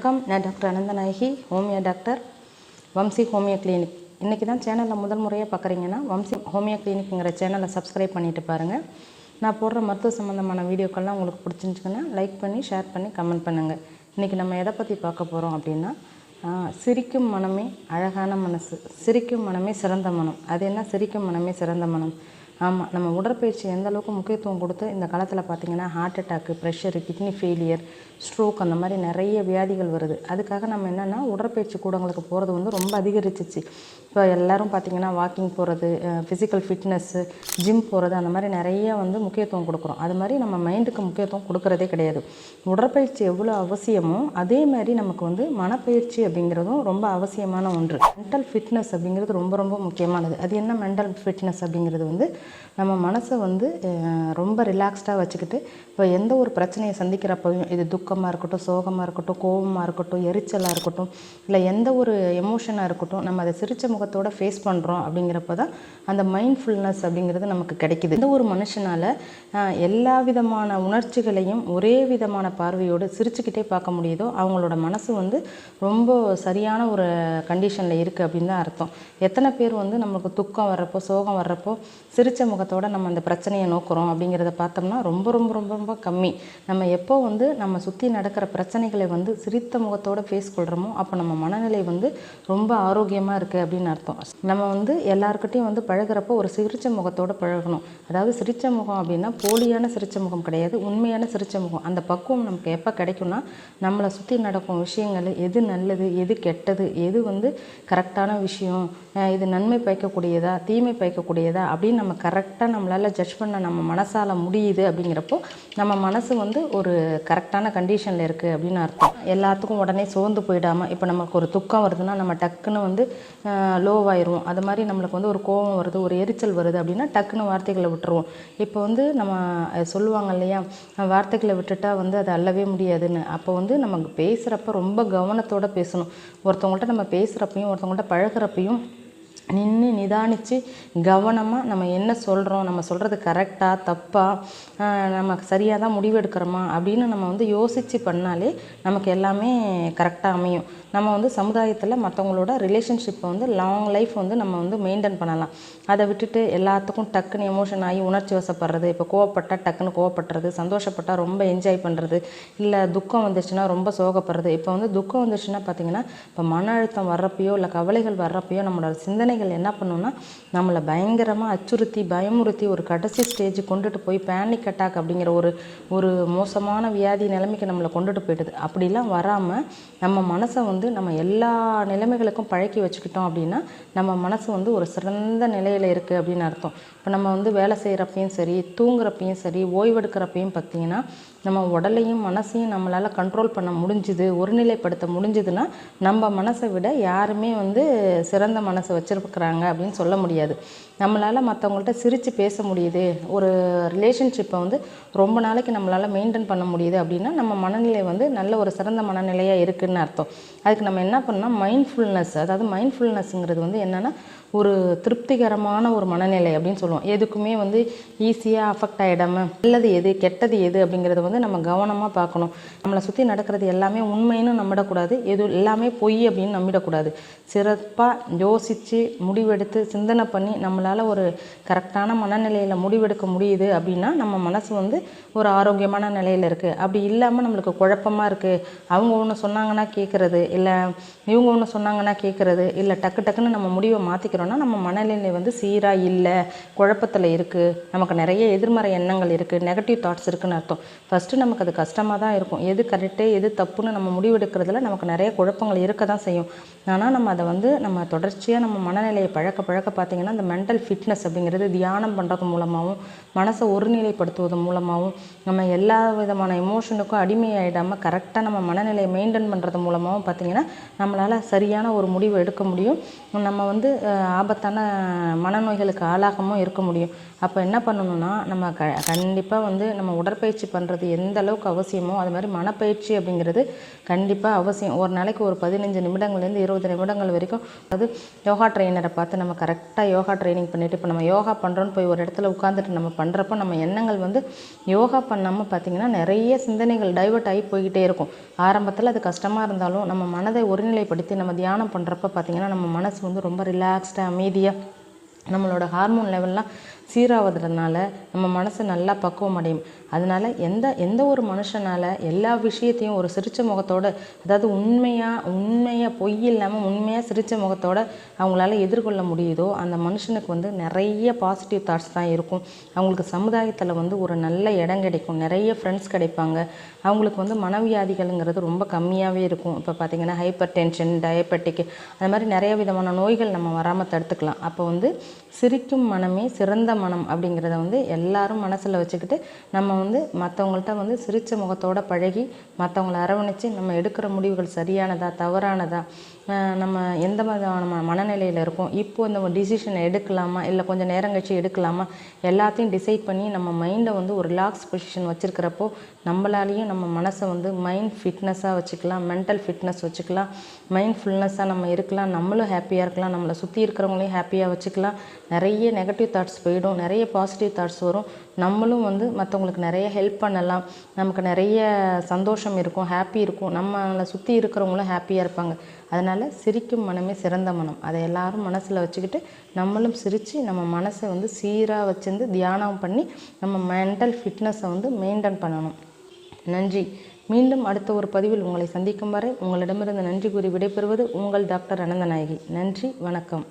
வணக்கம். நான் doctor Ananthanayaki, homeo doctor, Vamsi homeo clinic. இன்றைக்கி தான் சேனலில் முதல் முறையாக பார்க்குறீங்கன்னா வம்சி ஹோமியோ கிளினிக்குங்கிற சேனலை சப்ஸ்கிரைப் பண்ணிவிட்டு பாருங்கள். நான் போடுற மருத்துவ சம்மந்தமான வீடியோக்கள்லாம் உங்களுக்கு பிடிச்சிருந்துச்சுன்னா லைக் பண்ணி, ஷேர் பண்ணி, கமெண்ட் பண்ணுங்கள். இன்றைக்கி நம்ம எதை பற்றி பார்க்க போகிறோம் அப்படின்னா, சிரிக்கும் மனமே அழகான மனசு, சிரிக்கும் மனமே சிறந்த மனம். அது என்ன சிரிக்கும் மனமே சிறந்த மனம்? ஆமாம், நம்ம உடற்பயிற்சி எந்த அளவுக்கு முக்கியத்துவம் கொடுத்து இந்த காலத்தில் பார்த்திங்கன்னா heart attack, pressure, kidney failure, stroke அந்த மாதிரி நிறைய வியாதிகள் வருது. அதுக்காக நம்ம என்னென்னா உடற்பயிற்சி கூடங்களுக்கு போகிறது வந்து ரொம்ப அதிகரிச்சிச்சு. இப்போ எல்லோரும் பார்த்திங்கன்னா வாக்கிங் போகிறது, ஃபிசிக்கல் ஃபிட்னஸ்ஸு, ஜிம் போகிறது, அந்த மாதிரி நிறைய வந்து முக்கியத்துவம் கொடுக்குறோம். அது மாதிரி நம்ம மைண்டுக்கு முக்கியத்துவம் கொடுக்குறதே கிடையாது. உடற்பயிற்சி எவ்வளோ அவசியமோ அதே மாதிரி நமக்கு வந்து மனப்பயிற்சி அப்படிங்கிறதும் ரொம்ப அவசியமான ஒன்று. மென்டல் ஃபிட்னஸ் அப்படிங்கிறது ரொம்ப ரொம்ப முக்கியமானது. அது என்ன மென்டல் ஃபிட்னஸ் அப்படிங்கிறது வந்து நம்ம மனசை வந்து ரொம்ப ரிலாக்ஸ்டாக வச்சுக்கிட்டு, இப்போ எந்த ஒரு பிரச்சனையை சந்திக்கிறப்பையும், இது துக்கமாக இருக்கட்டும், சோகமாக இருக்கட்டும், கோபமாக இருக்கட்டும், எரிச்சலாக இருக்கட்டும், இல்லை எந்த ஒரு எமோஷனாக இருக்கட்டும், நம்ம அதை சிரித்த முகத்தோடு ஃபேஸ் பண்ணுறோம் அப்படிங்கிறப்ப தான் அந்த மைண்ட்ஃபுல்னஸ் அப்படிங்கிறது நமக்கு கிடைக்கிது. எந்த ஒரு மனுஷனால் எல்லா விதமான உணர்ச்சிகளையும் ஒரே விதமான பார்வையோடு சிரிச்சுக்கிட்டே பார்க்க முடியுதோ அவங்களோட மனசு வந்து ரொம்ப சரியான ஒரு கண்டிஷனில் இருக்குது அப்படின்னு தான் அர்த்தம். எத்தனை பேர் வந்து நமக்கு துக்கம் வர்றப்போ, சோகம் வர்றப்போ சிரித்த முகத்தோடு நம்ம அந்த பிரச்சனையை நோக்குறோம் அப்படிங்கிறத பார்த்தோம்னா ரொம்ப ரொம்ப ரொம்ப ரொம்ப கம்மி. நம்ம எப்போ வந்து நம்ம சுற்றி நடக்கிற பிரச்சனைகளை வந்து சிரித்த முகத்தோடு ஃபேஸ் கொள்கிறோமோ அப்போ நம்ம மனநிலை வந்து ரொம்ப ஆரோக்கியமாக இருக்குது அப்படின்னு அர்த்தம். நம்ம வந்து எல்லாருக்கிட்டையும் வந்து பழகிறப்போ ஒரு சிரித்த முகத்தோடு பழகணும். அதாவது சிரித்த முகம் அப்படின்னா போலியான சிரித்த முகம் கிடையாது, உண்மையான சிரித்த முகம். அந்த பக்குவம் நமக்கு எப்போ கிடைக்கும்னா, நம்மளை சுற்றி நடக்கும் விஷயங்கள் எது நல்லது, எது கெட்டது, எது வந்து கரெக்டான விஷயம், இது நன்மை பயக்கக்கூடியதா, தீமை பயக்கக்கூடியதா அப்படின்னு நம்ம கரெக்டாக நம்மளால் ஜட்ஜ் பண்ண நம்ம மனசால் முடியுது. அப்படிங்கிறப்போ நம்ம மனசு வந்து ஒரு கரெக்டான கண்டிஷனில் இருக்குது அப்படின்னு அர்த்தம். எல்லாத்துக்கும் உடனே சோர்ந்து போயிடாமல், இப்போ நமக்கு ஒரு துக்கம் வருதுன்னா நம்ம டக்குன்னு வந்து லோவாயிடுவோம். அது மாதிரி நம்மளுக்கு வந்து ஒரு கோபம் வருது, ஒரு எரிச்சல் வருது அப்படின்னா டக்குன்னு வார்த்தைகளை விட்டுருவோம். இப்போ வந்து நம்ம சொல்லுவாங்க இல்லையா, வார்த்தைகளை விட்டுட்டா வந்து அது அள்ளவே முடியாதுன்னு. அப்போ வந்து நமக்கு பேசுகிறப்ப ரொம்ப கவனத்தோடு பேசணும். ஒருத்தவங்கள்ட்ட நம்ம பேசுகிறப்பையும் ஒருத்தவங்கள்ட்ட பழகிறப்பையும் நின்று நிதானித்து கவனமாக நம்ம என்ன சொல்கிறோம், நம்ம சொல்கிறது கரெக்டாக தப்பாக, நம்ம சரியாக தான் முடிவெடுக்கிறோமா அப்படின்னு நம்ம வந்து யோசித்து பண்ணாலே நமக்கு எல்லாமே கரெக்டாக அமையும். நம்ம வந்து சமுதாயத்தில் மற்றவங்களோட ரிலேஷன்ஷிப்பை வந்து லாங் லைஃப் வந்து நம்ம வந்து மெயின்டைன் பண்ணலாம். அதை விட்டுட்டு எல்லாத்துக்கும் டக்குன்னு எமோஷன் ஆகி உணர்ச்சி வசப்படுறது, இப்போ கோவப்பட்டால் டக்குன்னு கோவப்படுறது, சந்தோஷப்பட்டால் ரொம்ப என்ஜாய் பண்ணுறது, இல்லை துக்கம் வந்துச்சுன்னா ரொம்ப சோகப்படுறது. இப்போ வந்து துக்கம் வந்துச்சுன்னா பார்த்திங்கன்னா, இப்போ மன அழுத்தம் வர்றப்பையோ இல்லை கவலைகள் வர்றப்பையோ நம்மளோட சிந்தனைகள் என்ன பண்ணுன்னா நம்மளை பயங்கரமாக அச்சுறுத்தி பயமுறுத்தி ஒரு கடைசி ஸ்டேஜ் கொண்டுட்டு போய் பேனிக் அட்டாக் அப்படிங்கிற ஒரு மோசமான வியாதி நிலைமைக்கு நம்மளை கொண்டுட்டு போயிடுது. அப்படிலாம் வராமல் நம்ம மனசை வந்து நம்ம எல்லா நிலைமைகளுக்கும் பழக்கி வச்சுக்கிட்டோம் அப்படின்னா நம்ம மனசு வந்து ஒரு சிறந்த நிலையில் இருக்குது அப்படின்னு அர்த்தம். இப்போ நம்ம வந்து வேலை செய்கிறப்பையும் சரி, தூங்குறப்பையும் சரி, ஓய்வெடுக்கிறப்பையும் பார்த்திங்கன்னா நம்ம உடலையும் மனசையும் நம்மளால் கண்ட்ரோல் பண்ண முடிஞ்சுது, ஒருநிலைப்படுத்த முடிஞ்சுதுன்னா நம்ம மனசை விட யாருமே வந்து சிறந்த மனசை வச்சுருக்குறாங்க அப்படின்னு சொல்ல முடியாது. நம்மளால் மற்றவங்கள்ட்ட சிரித்து பேச முடியுது, ஒரு ரிலேஷன்ஷிப்பை வந்து ரொம்ப நாளைக்கு நம்மளால் மெயின்டைன் பண்ண முடியுது அப்படின்னா நம்ம மனநிலை வந்து நல்ல ஒரு சிறந்த மனநிலையாக இருக்குதுன்னு அர்த்தம். அதுக்கு நம்ம என்ன பண்ணால் மைண்ட்ஃபுல்னஸ், அதாவது மைண்ட்ஃபுல்னஸ்ங்கிறது வந்து என்னென்னா ஒரு திருப்திகரமான ஒரு மனநிலை அப்படின்னு சொல்லுவோம். எதுக்குமே வந்து ஈஸியாக அஃபெக்ட் ஆகிடாமல் நல்லது எது கெட்டது எது அப்படிங்கிறத வந்து நம்ம கவனமாக பார்க்கணும். நம்மளை சுற்றி நடக்கிறது எல்லாமே உண்மைன்னு நம்பிடக்கூடாது, எது எல்லாமே பொய் அப்படின்னு நம்பிடக்கூடாது. சிறப்பாக யோசித்து முடிவெடுத்து சிந்தனை பண்ணி நம்மளால் ஒரு கரெக்டான மனநிலையில் முடிவெடுக்க முடியுது அப்படின்னா நம்ம மனசு வந்து ஒரு ஆரோக்கியமான நிலையில் இருக்குது. அப்படி இல்லாமல் நம்மளுக்கு குழப்பமாக இருக்குது, அவங்க ஒன்று சொன்னாங்கன்னா கேட்குறது, இல்லை இவங்க ஒன்று சொன்னாங்கன்னா கேட்குறது, இல்லை டக்குன்னு நம்ம முடிவை மாற்றிக்கிறோம், நம்ம மனநிலை வந்து சீராக இல்லை, குழப்பத்தில் இருக்குது, நமக்கு நிறைய எதிர்மறை எண்ணங்கள் இருக்குது, நெகட்டிவ் தாட்ஸ் இருக்குதுன்னு அர்த்தம். ஃபஸ்ட்டு நமக்கு அது கஷ்டமாக தான் இருக்கும். எது கரெக்டு எது தப்புன்னு நம்ம முடிவெடுக்கிறதுல நமக்கு நிறைய குழப்பங்கள் இருக்க தான் செய்யும். ஆனால் நம்ம அதை வந்து நம்ம தொடர்ச்சியாக நம்ம மனநிலையை பழக்க பார்த்திங்கன்னா அந்த மென்டல் ஃபிட்னஸ் அப்படிங்கிறது தியானம் பண்ணுறது மூலமாகவும் மனசை ஒருநிலைப்படுத்துவது மூலமாகவும் நம்ம எல்லா விதமான எமோஷனுக்கும் அடிமையாயிடாமல் கரெக்டாக நம்ம மனநிலையை மெயின்டைன் பண்ணுறது மூலமாகவும் பார்த்திங்கன்னா நம்மளால் சரியான ஒரு முடிவு எடுக்க முடியும். நம்ம வந்து ஆபத்தான மனநோய்களுக்கு ஆளாகாமல் இருக்க முடியும். அப்போ என்ன பண்ணணும்னா, நம்ம கண்டிப்பாக வந்து நம்ம உடற்பயிற்சி பண்ணுறது எந்த அளவுக்கு அவசியமோ அது மாதிரி மனப்பயிற்சி அப்படிங்கிறது கண்டிப்பாக அவசியம். ஒரு நாளைக்கு ஒரு 15 நிமிடங்கள்லேருந்து 20 நிமிடங்கள் வரைக்கும் அது யோகா ட்ரெயினரை பார்த்து நம்ம கரெக்டாக யோகா ட்ரைனிங் பண்ணிவிட்டு, இப்போ நம்ம யோகா பண்ணுறோன்னு போய் ஒரு இடத்துல உட்காந்துட்டு நம்ம பண்ணுறப்போ நம்ம எண்ணங்கள் வந்து யோகா பண்ணாமல் பார்த்திங்கன்னா நிறைய சிந்தனைகள் டைவர்ட் ஆகி போய்கிட்டே இருக்கும். ஆரம்பத்தில் அது கஷ்டமாக இருந்தாலும் நம்ம மனதை ஒருநிலைப்படுத்தி நம்ம தியானம் பண்ணுறப்ப பார்த்திங்கன்னா நம்ம மனசு வந்து ரொம்ப ரிலாக்ஸ்டாக அமைதியாக நம்மளோட ஹார்மோன் லெவல்லாம் சீராவதுனால நம்ம மனசு நல்லா பக்குவம் அடையும். அதனால் எந்த ஒரு மனுஷனால் எல்லா விஷயத்தையும் ஒரு சிரித்த முகத்தோடு, அதாவது உண்மையாக பொய் இல்லாமல் உண்மையாக சிரித்த முகத்தோடு அவங்களால எதிர்கொள்ள முடியுதோ அந்த மனுஷனுக்கு வந்து நிறைய பாசிட்டிவ் தாட்ஸ் தான் இருக்கும். அவங்களுக்கு சமுதாயத்தில் வந்து ஒரு நல்ல இடம் கிடைக்கும், நிறைய ஃப்ரெண்ட்ஸ் கிடைப்பாங்க. அவங்களுக்கு வந்து மனவியாதிகள்ங்கிறது ரொம்ப கம்மியாகவே இருக்கும். இப்போ பார்த்திங்கன்னா ஹைப்பர் டென்ஷன், டயபெட்டிக் அந்த மாதிரி நிறைய விதமான நோய்கள் நம்ம வராமல் தடுத்துக்கலாம். அப்போ வந்து சிரிக்கும் மனமே சிறந்த மனம் அப்படிங்கிறத வந்து எல்லாரும் மனசில் வச்சுக்கிட்டு நம்ம வந்து மற்றவங்கள்ட்ட வந்து சிரித்த முகத்தோடு பழகி மற்றவங்கள அரவணைச்சு நம்ம எடுக்கிற முடிவுகள் சரியானதா தவறானதா, நம்ம எந்த விதமான மனநிலையில் இருக்கோம், இப்போ இந்த டிசிஷனை எடுக்கலாமா இல்லை கொஞ்சம் நேரம் கழிச்சு எடுக்கலாமா, எல்லாத்தையும் டிசைட் பண்ணி நம்ம மைண்டை வந்து ஒரு ரிலாக்ஸ் பொசிஷன் வச்சுருக்கிறப்போ நம்மளாலேயும் நம்ம மனசை வந்து மைண்ட் ஃபிட்னஸாக வச்சுக்கலாம், மென்டல் ஃபிட்னஸ் வச்சுக்கலாம், மைண்ட்ஃபுல்னஸாக நம்ம இருக்கலாம், நம்மளும் ஹாப்பியாக இருக்கலாம், நம்மளை சுற்றி இருக்கிறவங்களையும் ஹாப்பியாக வச்சுக்கலாம். நிறைய நெகட்டிவ் தாட்ஸ் போயிடும், நிறைய பாசிட்டிவ் தாட்ஸ் வரும். நம்மளும் வந்து மற்றவங்களுக்கு நிறைய ஹெல்ப் பண்ணலாம், நமக்கு நிறைய சந்தோஷம் இருக்கும், ஹாப்பி இருக்கும், நம்மளை சுற்றி இருக்கிறவங்களும் ஹாப்பியாக இருப்பாங்க. அதனால் சிரிக்கும் மனமே சிறந்த மனம், அதை எல்லாரும் மனசில் வச்சுக்கிட்டு நம்மளும் சிரித்து நம்ம மனசை வந்து சீராக வச்சுருந்து தியானம் பண்ணி நம்ம மென்டல் ஃபிட்னஸை வந்து மெயின்டைன் பண்ணணும். நன்றி. மீண்டும் அடுத்த ஒரு பதிவில் உங்களை சந்திக்கும் வரை உங்களிடமிருந்து நன்றி கூறி விடைபெறுவது உங்கள் டாக்டர் அனந்தநாயகி. நன்றி, வணக்கம்.